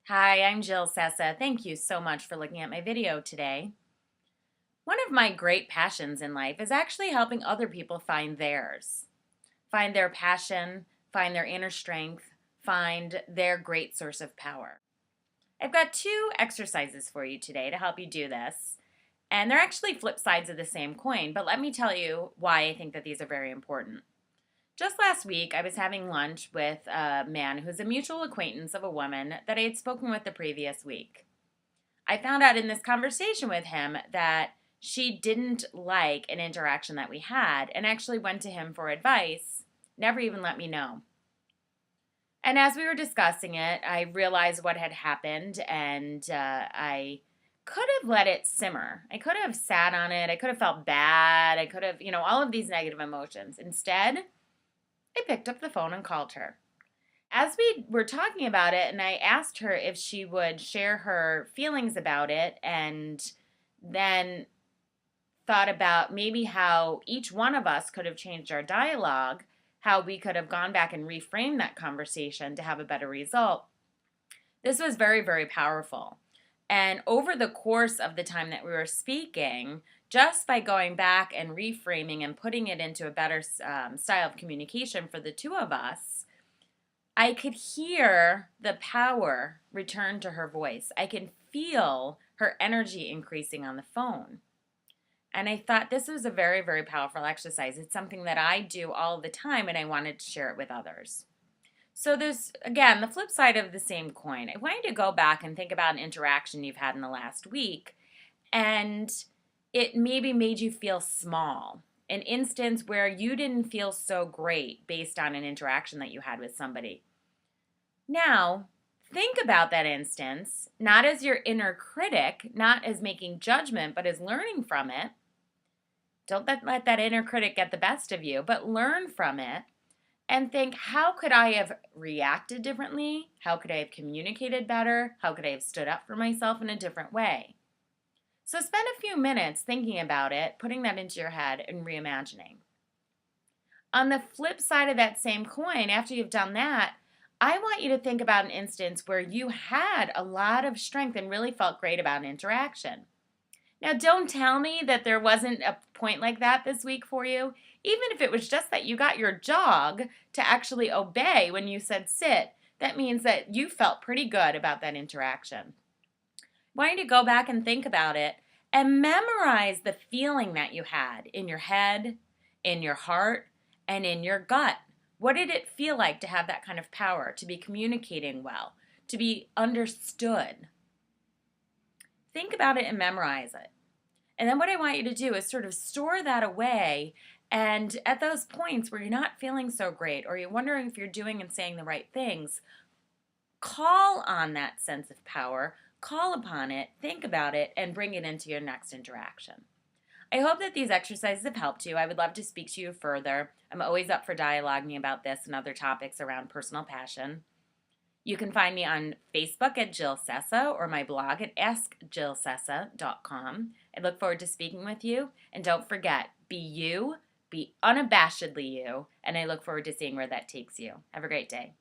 Hi, I'm Jill Sessa. Thank you so much for looking at my video today. One of my great passions in life is actually helping other people find theirs. Find their passion, find their inner strength, find their great source of power. I've got two exercises for you today to help you do this. And they're actually flip sides of the same coin, but let me tell you why I think that these are very important. Just last week, I was having lunch with a man who's a mutual acquaintance of a woman that I had spoken with the previous week. I found out in this conversation with him that she didn't like an interaction that we had and actually went to him for advice, never even let me know. And as we were discussing it, I realized what had happened and I could have let it simmer. I could have sat on it. I could have felt bad. I could have, all of these negative emotions. Instead, I picked up the phone and called her. As we were talking about it, and I asked her if she would share her feelings about it, and then thought about maybe how each one of us could have changed our dialogue, how we could have gone back and reframed that conversation to have a better result. This was very, very powerful. And over the course of the time that we were speaking, just by going back and reframing and putting it into a better style of communication for the two of us, I could hear the power return to her voice. I can feel her energy increasing on the phone. And I thought this was a very, very powerful exercise. It's something that I do all the time, and I wanted to share it with others. So there's, again, the flip side of the same coin. I want you to go back and think about an interaction you've had in the last week, and it maybe made you feel small. An instance where you didn't feel so great based on an interaction that you had with somebody. Now, think about that instance, not as your inner critic, not as making judgment, but as learning from it. Don't let that inner critic get the best of you, but learn from it. And think, how could I have reacted differently? How could I have communicated better? How could I have stood up for myself in a different way? So spend a few minutes thinking about it, putting that into your head, and reimagining. On the flip side of that same coin, after you've done that, I want you to think about an instance where you had a lot of strength and really felt great about an interaction. Now, don't tell me that there wasn't a point like that this week for you. Even if it was just that you got your dog to actually obey when you said sit, that means that you felt pretty good about that interaction. I want you to go back and think about it and memorize the feeling that you had in your head, in your heart, and in your gut. What did it feel like to have that kind of power, to be communicating well, to be understood? Think about it and memorize it. And then what I want you to do is sort of store that away, and at those points where you're not feeling so great or you're wondering if you're doing and saying the right things, call on that sense of power, call upon it, think about it, and bring it into your next interaction. I hope that these exercises have helped you. I would love to speak to you further. I'm always up for dialoguing about this and other topics around personal passion. You can find me on Facebook at Jill Sessa or my blog at askjillsessa.com. I look forward to speaking with you. And don't forget, be you, be unabashedly you, and I look forward to seeing where that takes you. Have a great day.